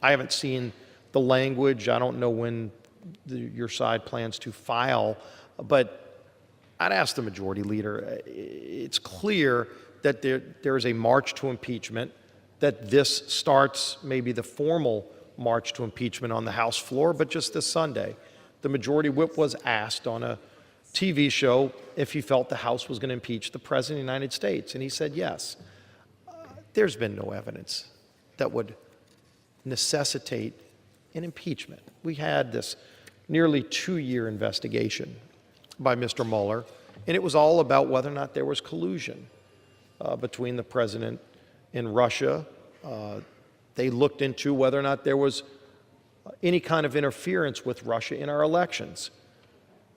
I haven't seen the language. I don't know when your side plans to file, but I'd ask the majority leader. It's clear that there is a march to impeachment, that this starts maybe the formal march to impeachment on the House floor, but just this Sunday, the majority whip was asked on a TV show if he felt the House was going to impeach the President of the United States, and he said yes. There's been no evidence that would necessitate an impeachment. We had this nearly 2-year investigation by Mr. Mueller, and it was all about whether or not there was collusion between the President and Russia. They looked into whether or not there was any kind of interference with Russia in our elections.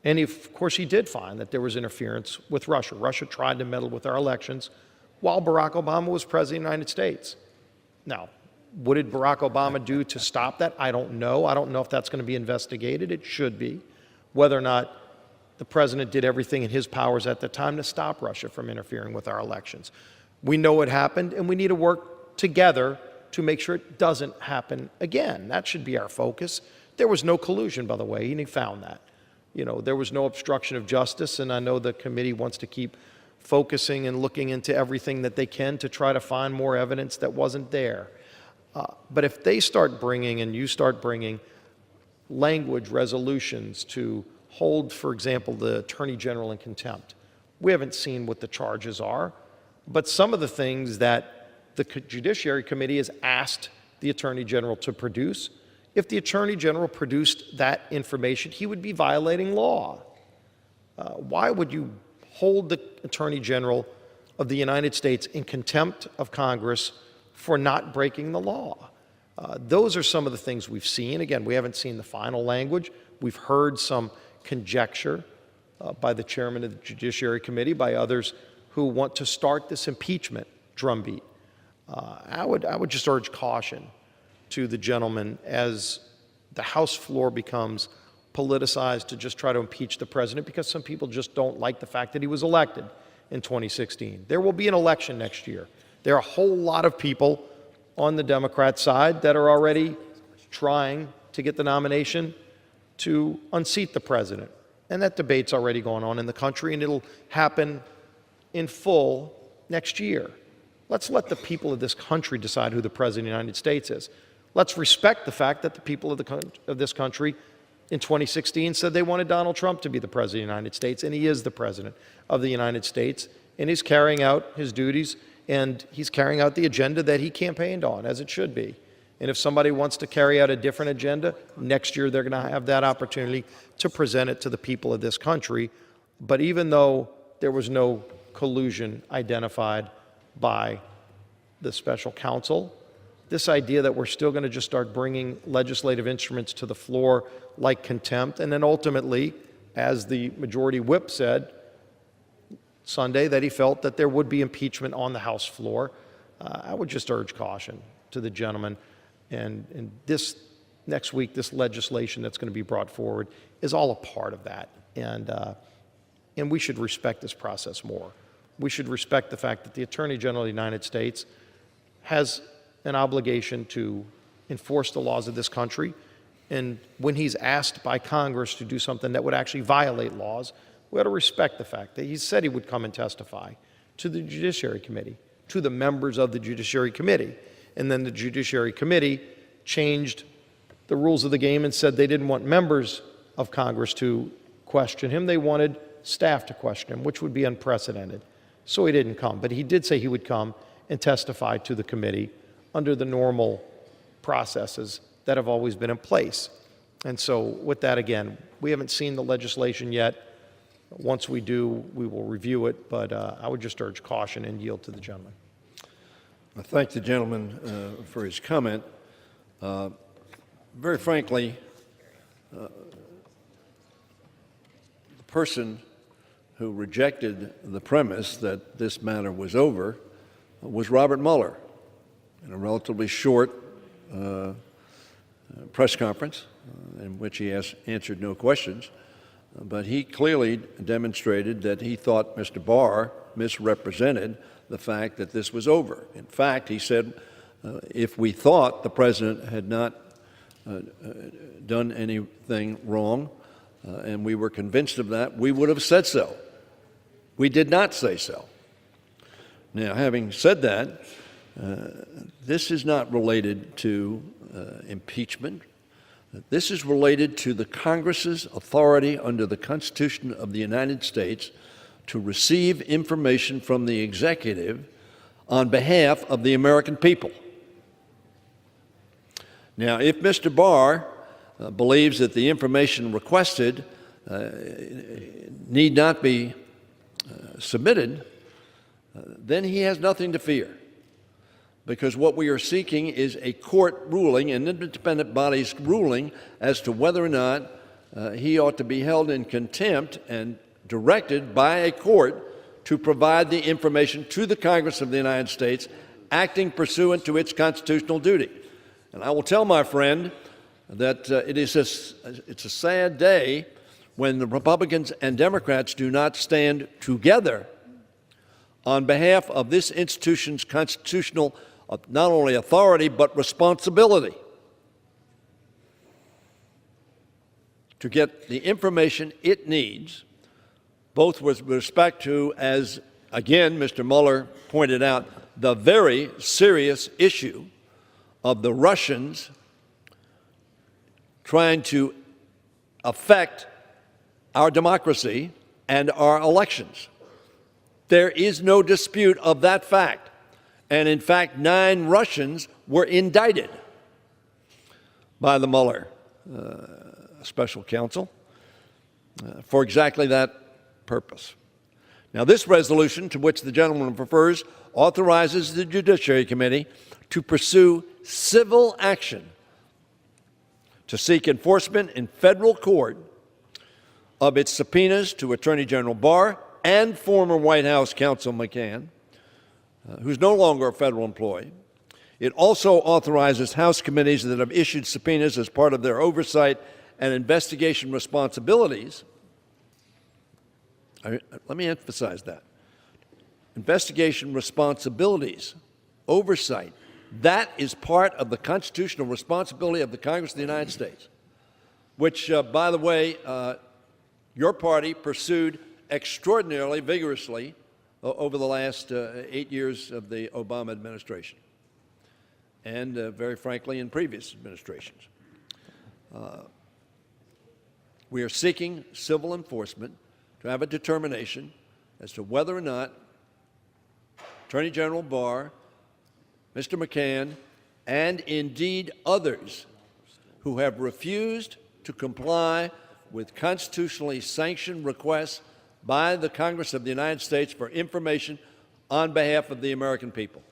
And of course, he did find that there was interference with Russia. Russia tried to meddle with our elections while Barack Obama was President of the United States. Now, what did Barack Obama do to stop that? I don't know. I don't know if that's going to be investigated. It should be. Whether or not the President did everything in his powers at the time to stop Russia from interfering with our elections. We know it happened, and we need to work together to make sure it doesn't happen again. That should be our focus. There was no collusion, by the way, and he found that. You know, there was no obstruction of justice, and I know the committee wants to keep focusing and looking into everything that they can to try to find more evidence that wasn't there. But if they start bringing, and you start bringing, language resolutions to hold, for example, the Attorney General in contempt, we haven't seen what the charges are, but some of the things that the Judiciary Committee has asked the Attorney General to produce, if the Attorney General produced that information, he would be violating law. Why would you hold the Attorney General of the United States in contempt of Congress for not breaking the law? Those are some of the things we've seen. Again, we haven't seen the final language. We've heard some conjecture by the chairman of the Judiciary Committee, by others who want to start this impeachment drumbeat. I would just urge caution to the gentleman as the House floor becomes politicized to just try to impeach the president because some people just don't like the fact that he was elected in 2016. There will be an election next year. There are a whole lot of people on the Democrat side that are already trying to get the nomination to unseat the president. And that debate's already going on in the country, and it'll happen in full next year. Let's let the people of this country decide who the President of the United States is. Let's respect the fact that the people of this country in 2016 said they wanted Donald Trump to be the President of the United States, and he is the President of the United States, and he's carrying out his duties, and he's carrying out the agenda that he campaigned on, as it should be. And if somebody wants to carry out a different agenda, next year they're going to have that opportunity to present it to the people of this country. But even though there was no collusion identified by the special counsel, this idea that we're still going to just start bringing legislative instruments to the floor like contempt, and then ultimately, as the majority whip said Sunday, that he felt that there would be impeachment on the House floor, I would just urge caution to the gentleman. And this next week, this legislation that's going to be brought forward is all a part of that. And we should respect this process more. We should respect the fact that the Attorney General of the United States has an obligation to enforce the laws of this country. And when he's asked by Congress to do something that would actually violate laws, we ought to respect the fact that he said he would come and testify to the Judiciary Committee, to the members of the Judiciary Committee. And then the Judiciary Committee changed the rules of the game and said they didn't want members of Congress to question him. They wanted staff to question him, which would be unprecedented. So he didn't come. But he did say he would come and testify to the committee under the normal processes that have always been in place. And so with that, again, we haven't seen the legislation yet. Once we do, we will review it. But I would just urge caution and yield to the gentleman. I thank the gentleman for his comment. Very frankly, the person who rejected the premise that this matter was over was Robert Mueller in a relatively short press conference in which he answered no questions. But he clearly demonstrated that he thought Mr. Barr misrepresented the fact that this was over. In fact, he said if we thought the president had not done anything wrong, and we were convinced of that, we would have said so. We did not say so. Now, having said that, this is not related to impeachment. This is related to the Congress's authority under the Constitution of the United States to receive information from the executive on behalf of the American people. Now, if Mr. Barr believes that the information requested need not be submitted, then he has nothing to fear, because what we are seeking is a court ruling, an independent body's ruling, as to whether or not he ought to be held in contempt and directed by a court to provide the information to the Congress of the United States, acting pursuant to its constitutional duty. And I will tell my friend that it's a sad day when the Republicans and Democrats do not stand together on behalf of this institution's constitutional not only authority but responsibility to get the information it needs, both with respect to, as again Mr. Mueller pointed out, the very serious issue of the Russians trying to affect our democracy and our elections. There is no dispute of that fact. And in fact, 9 Russians were indicted by the Mueller special counsel for exactly that purpose. Now, this resolution, to which the gentleman refers, authorizes the Judiciary Committee to pursue civil action to seek enforcement in federal court of its subpoenas to Attorney General Barr and former White House counsel McCann, who's no longer a federal employee. It also authorizes House committees that have issued subpoenas as part of their oversight and investigation responsibilities. Let me emphasize that. Investigation responsibilities, oversight, that is part of the constitutional responsibility of the Congress of the United States, which, by the way, your party pursued extraordinarily vigorously over the last 8 years of the Obama administration, and very frankly in previous administrations. We are seeking civil enforcement to have a determination as to whether or not Attorney General Barr, Mr. McCann, and indeed others who have refused to comply with constitutionally sanctioned requests by the Congress of the United States for information on behalf of the American people.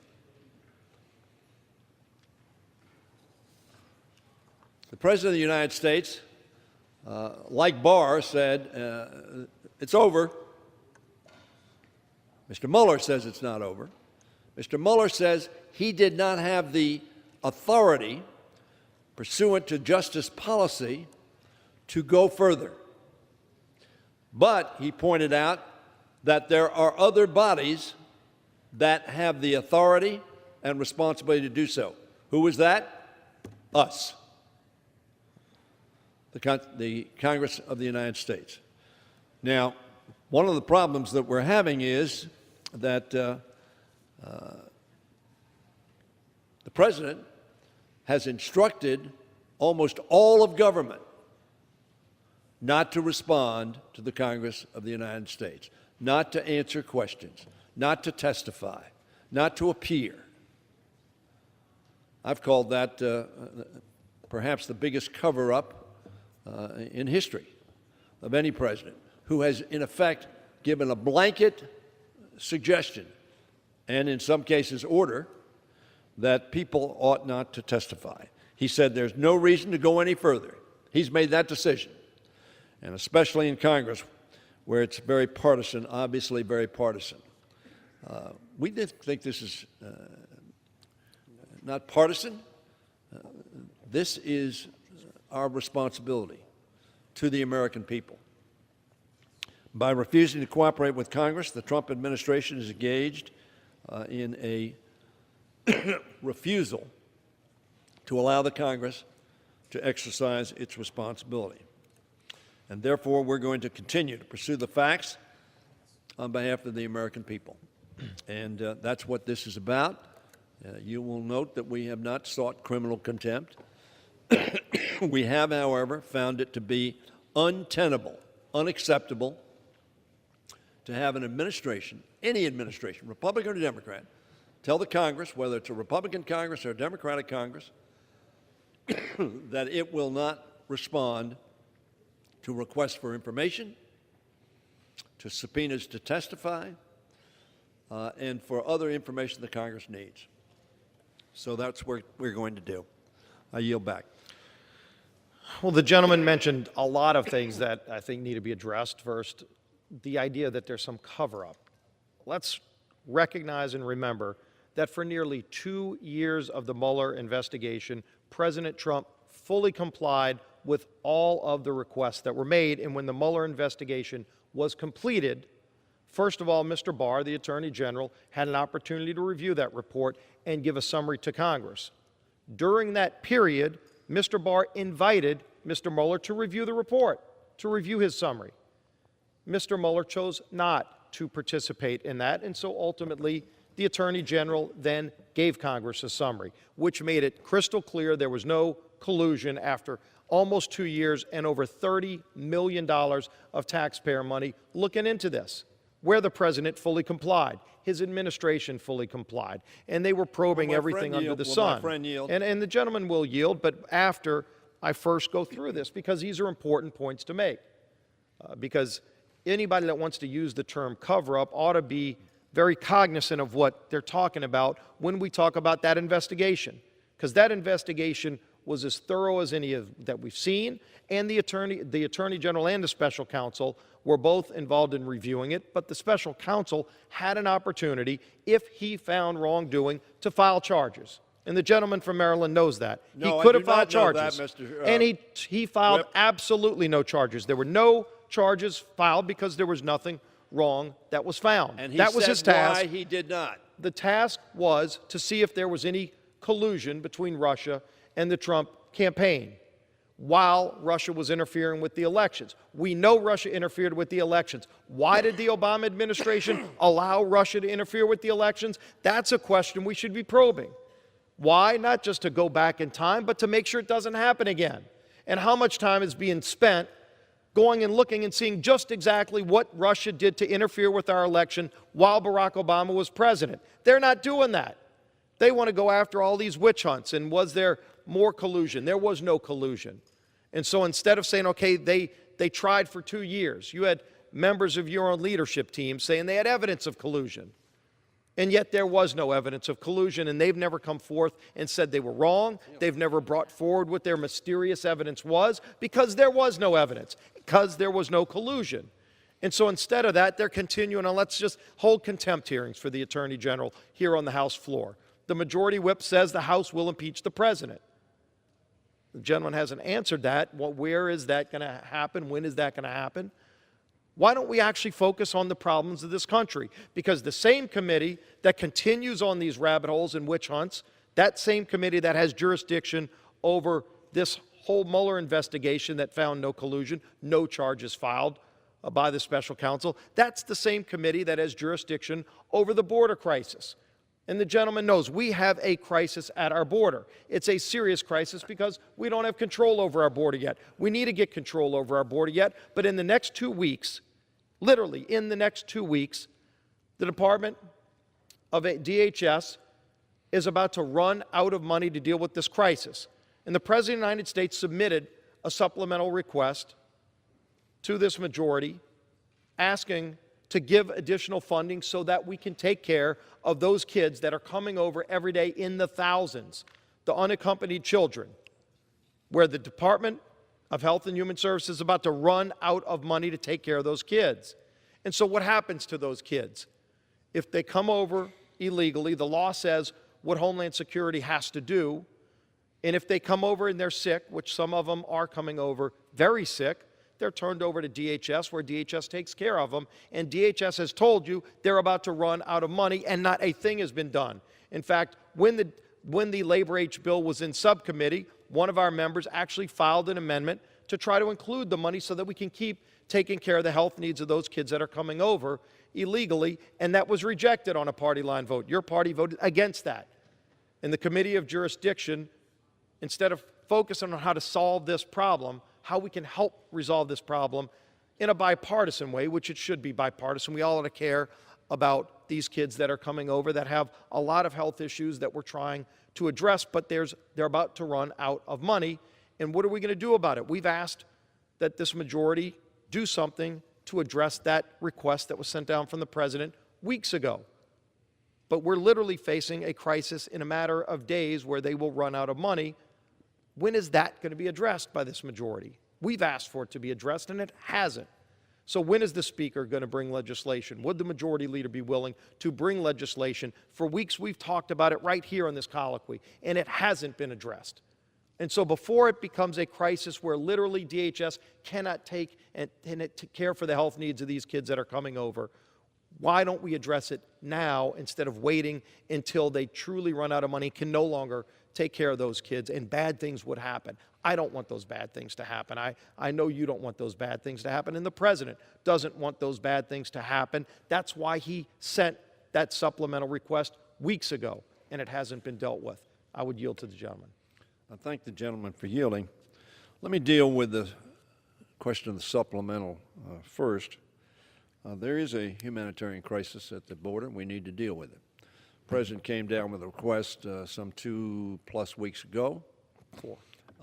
The President of the United States, like Barr, said, it's over. Mr. Mueller says it's not over. Mr. Mueller says he did not have the authority, pursuant to justice policy, to go further. But he pointed out that there are other bodies that have the authority and responsibility to do so. Who was that? Us, the Congress of the United States. Now, one of the problems that we're having is that the President has instructed almost all of government not to respond to the Congress of the United States, not to answer questions, not to testify, not to appear. I've called that perhaps the biggest cover-up in history of any president, who has in effect given a blanket suggestion, and in some cases order, that people ought not to testify. He said there's no reason to go any further. He's made that decision. And especially in Congress, where it's very partisan, obviously very partisan. We think this is not partisan. This is our responsibility to the American people. By refusing to cooperate with Congress, the Trump administration is engaged in a refusal to allow the Congress to exercise its responsibility. And therefore, we're going to continue to pursue the facts on behalf of the American people. And that's what this is about. You will note that we have not sought criminal contempt. We have, however, found it to be untenable, unacceptable, to have an administration, any administration, Republican or Democrat, tell the Congress, whether it's a Republican Congress or a Democratic Congress, that it will not respond to requests for information, to subpoenas to testify, and for other information the Congress needs. So that's what we're going to do. I yield back. Well, the gentleman mentioned a lot of things that I think need to be addressed. First, the idea that there's some cover-up. Let's recognize and remember that for nearly 2 years of the Mueller investigation, President Trump fully complied with all of the requests that were made. And when the Mueller investigation was completed, first of all, Mr. Barr, the Attorney General, had an opportunity to review that report and give a summary to Congress. During that period, Mr. Barr invited Mr. Mueller to review the report, to review his summary. Mr. Mueller chose not to participate in that, and so ultimately the Attorney General then gave Congress a summary, which made it crystal clear there was no collusion after almost 2 years and over $30 million of taxpayer money looking into this, where the president fully complied, his administration fully complied, and they were probing everything under the sun. And the gentleman will yield, but after I first go through this, because these are important points to make. Because anybody that wants to use the term cover-up ought to be very cognizant of what they're talking about when we talk about that investigation. Because that investigation was as thorough as any that we've seen, and the Attorney General and the Special Counsel were both involved in reviewing it, but the Special Counsel had an opportunity, if he found wrongdoing, to file charges. And the gentleman from Maryland knows that. No, he could have I do filed not know charges. that, Mr. And he filed Whip. absolutely no charges. There were no charges filed because there was nothing wrong that was found. And he that was said his task. why he did not. The task was to see if there was any collusion between Russia and the Trump campaign while Russia was interfering with the elections. We know Russia interfered with the elections. Why did the Obama administration allow Russia to interfere with the elections? That's a question we should be probing. Why? Not just to go back in time, but to make sure it doesn't happen again. And how much time is being spent going and looking and seeing just exactly what Russia did to interfere with our election while Barack Obama was president. They're not doing that. They want to go after all these witch hunts. And was there more collusion? There was no collusion. And so instead of saying, okay, they tried for 2 years, you had members of your own leadership team saying they had evidence of collusion. And yet there was no evidence of collusion, and they've never come forth and said they were wrong. They've never brought forward what their mysterious evidence was, because there was no evidence, because there was no collusion. And so instead of that, they're continuing on, let's just hold contempt hearings for the Attorney General here on the House floor. The majority whip says the House will impeach the president. The gentleman hasn't answered that. Well, where is that going to happen? When is that going to happen? Why don't we actually focus on the problems of this country? Because the same committee that continues on these rabbit holes and witch hunts, that same committee that has jurisdiction over this whole Mueller investigation that found no collusion, no charges filed by the special counsel, that's the same committee that has jurisdiction over the border crisis. And the gentleman knows we have a crisis at our border. It's a serious crisis because we don't have control over our border yet. We need to get control over our border yet, but in the next 2 weeks, literally in the next 2 weeks, the Department of DHS is about to run out of money to deal with this crisis. And the President of the United States submitted a supplemental request to this majority asking to give additional funding so that we can take care of those kids that are coming over every day in the thousands, the unaccompanied children, where the Department of Health and Human Services is about to run out of money to take care of those kids. And so what happens to those kids? If they come over illegally, the law says what Homeland Security has to do, and if they come over and they're sick, which some of them are coming over very sick, they're turned over to DHS, where DHS takes care of them. And DHS has told you they're about to run out of money, and not a thing has been done. In fact, when the Labor H bill was in subcommittee, one of our members actually filed an amendment to try to include the money so that we can keep taking care of the health needs of those kids that are coming over illegally, and that was rejected on a party line vote. Your party voted against that. And the Committee of Jurisdiction, instead of focusing on how to solve this problem, how we can help resolve this problem in a bipartisan way, which it should be bipartisan. We all ought to care about these kids that are coming over that have a lot of health issues that we're trying to address, but they're about to run out of money. And what are we going to do about it? We've asked that this majority do something to address that request that was sent down from the president weeks ago. But we're literally facing a crisis in a matter of days where they will run out of money. When is that going to be addressed by this majority? We've asked for it to be addressed, and it hasn't. So when is the Speaker going to bring legislation? Would the Majority Leader be willing to bring legislation? For weeks we've talked about it right here in this colloquy, and it hasn't been addressed. And so before it becomes a crisis where literally DHS cannot take and care for the health needs of these kids that are coming over, why don't we address it now instead of waiting until they truly run out of money, can no longer take care of those kids, and bad things would happen? I don't want those bad things to happen. I know you don't want those bad things to happen, and the president doesn't want those bad things to happen. That's why he sent that supplemental request weeks ago, and it hasn't been dealt with. I would yield to the gentleman. I thank the gentleman for yielding. Let me deal with the question of the supplemental first. There is a humanitarian crisis at the border. We need to deal with it. The president came down with a request some 2+ weeks ago.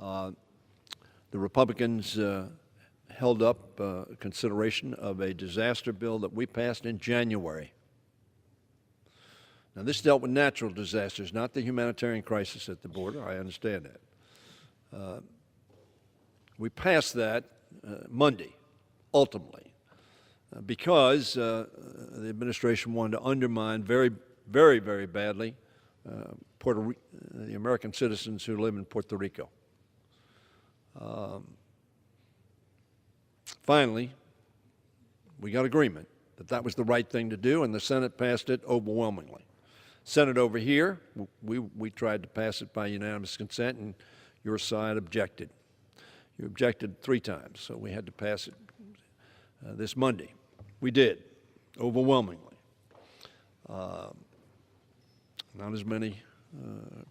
The Republicans held up consideration of a disaster bill that we passed in January. Now, this dealt with natural disasters, not the humanitarian crisis at the border. I understand that. We passed that Monday, ultimately, because the administration wanted to undermine very, very badly the American citizens who live in Puerto Rico. Finally, we got agreement that that was the right thing to do, and the Senate passed it overwhelmingly. Senate over here, we tried to pass it by unanimous consent, and your side objected. You objected 3 times, so we had to pass it this Monday. We did, overwhelmingly. Not as many,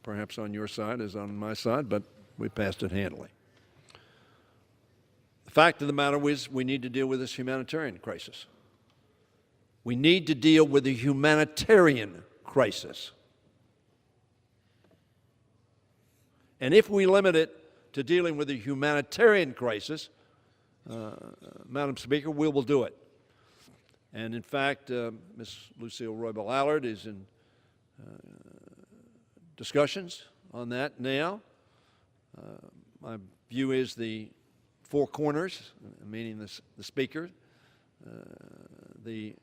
perhaps, on your side as on my side, but we passed it handily. The fact of the matter is we need to deal with this humanitarian crisis. We need to deal with the humanitarian crisis. And if we limit it to dealing with the humanitarian crisis, Madam Speaker, we will do it. And in fact, Ms. Lucille Roybal Allard is in discussions on that now. My view is the 4 corners, meaning the Speaker, the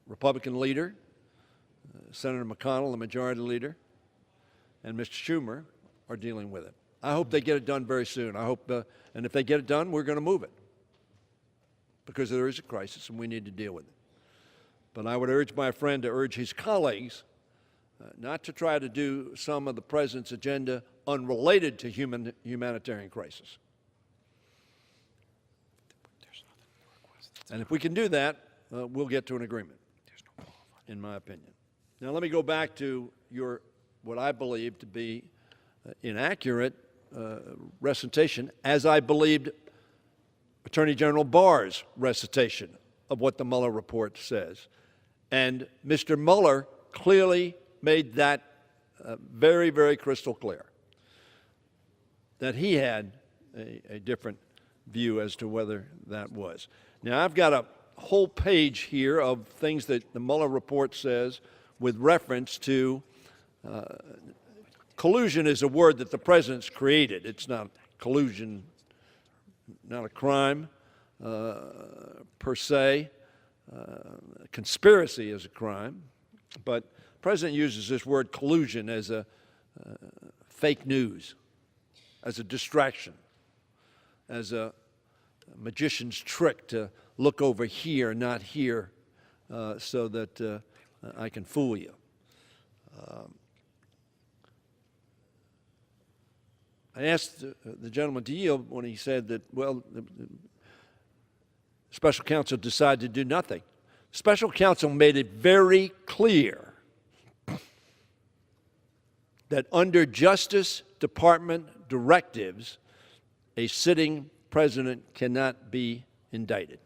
Republican leader, Senator McConnell, the Majority Leader, and Mr. Schumer are dealing with it. I hope they get it done very soon. I hope, and if they get it done, we're going to move it, because there is a crisis and we need to deal with it. But I would urge my friend to urge his colleagues not to try to do some of the president's agenda unrelated to humanitarian crisis. And if we can do that, we'll get to an agreement, in my opinion. Now, let me go back to what I believe to be inaccurate recitation, as I believed Attorney General Barr's recitation of what the Mueller report says. And Mr. Mueller clearly made that very, very crystal clear, that he had a different view as to whether that was. Now, I've got a whole page here of things that the Mueller report says with reference to collusion is a word that the president's created. It's not collusion, not a crime per se. Conspiracy is a crime, but the president uses this word collusion as a fake news, as a distraction, as a magician's trick to look over here, not here, so that I can fool you. I asked the gentleman to yield when he said that, well, the special counsel decided to do nothing. Special counsel made it very clear that under Justice Department directives, a sitting president cannot be indicted.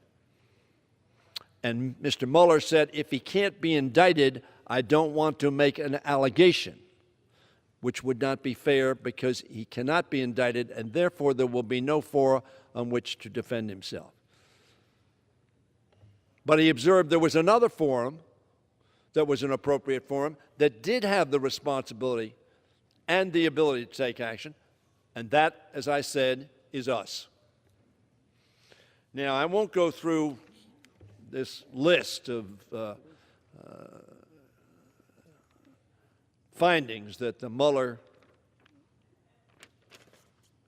And Mr. Mueller said, if he can't be indicted, I don't want to make an allegation, which would not be fair because he cannot be indicted, and therefore there will be no forum on which to defend himself. But he observed there was another forum that was an appropriate forum that did have the responsibility and the ability to take action, and that, as I said, is us. Now, I won't go through this list of findings that the Mueller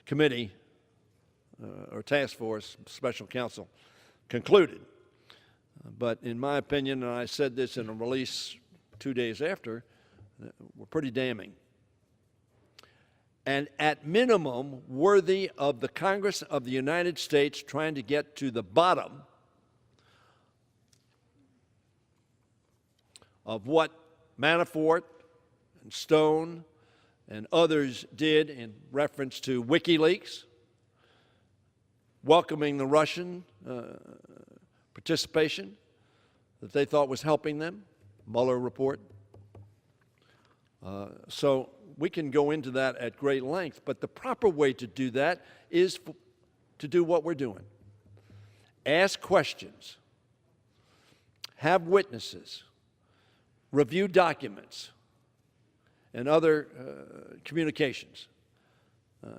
committee or task force, special counsel, concluded. But in my opinion, and I said this in a release 2 days after, were pretty damning. And at minimum, worthy of the Congress of the United States trying to get to the bottom of what Manafort and Stone and others did in reference to WikiLeaks, welcoming the Russian participation that they thought was helping them, Mueller report. So we can go into that at great length, but the proper way to do that is to do what we're doing. Ask questions, have witnesses, review documents and other communications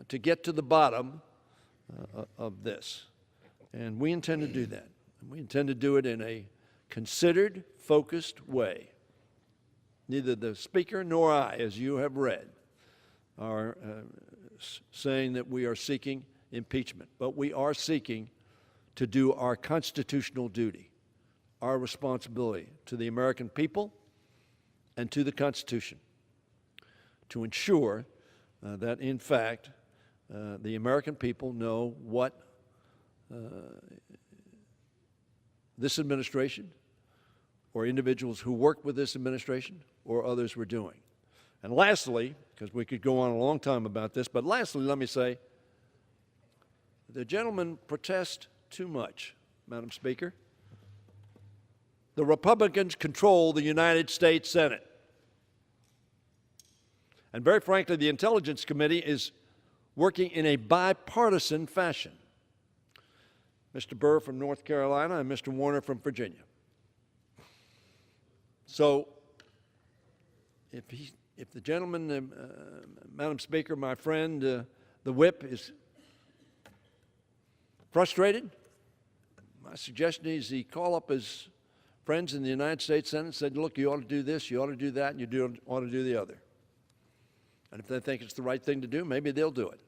to get to the bottom of this. And we intend to do that. We intend to do it in a considered, focused way. Neither the Speaker nor I, as you have read, are saying that we are seeking impeachment, but we are seeking to do our constitutional duty, our responsibility to the American people and to the Constitution, to ensure that, in fact, the American people know what this administration or individuals who work with this administration or others were doing. And lastly, because we could go on a long time about this, but lastly, let me say, the gentleman protests too much, Madam Speaker. The Republicans control the United States Senate. And very frankly, the Intelligence Committee is working in a bipartisan fashion. Mr. Burr from North Carolina and Mr. Warner from Virginia. So if the gentleman, Madam Speaker, my friend, the whip, is frustrated, my suggestion is he call up his friends in the United States Senate and said, look, you ought to do this, you ought to do that, and you ought to do the other. And if they think it's the right thing to do, maybe they'll do it.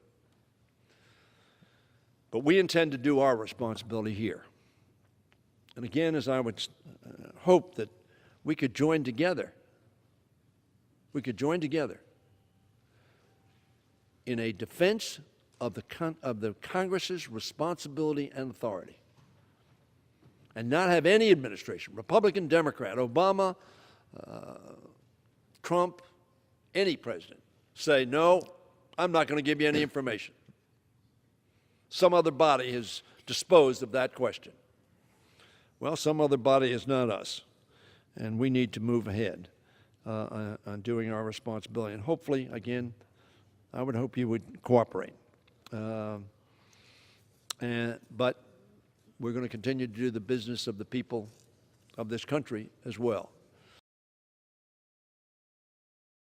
But we intend to do our responsibility here. And again, as I would hope that we could join together, in a defense of the Congress's responsibility and authority, and not have any administration, Republican, Democrat, Obama, Trump, any president, say, no, I'm not going to give you any information. Some other body has disposed of that question. Well, some other body is not us, and we need to move ahead on doing our responsibility. And hopefully, again, I would hope you would cooperate. But we're going to continue to do the business of the people of this country as well.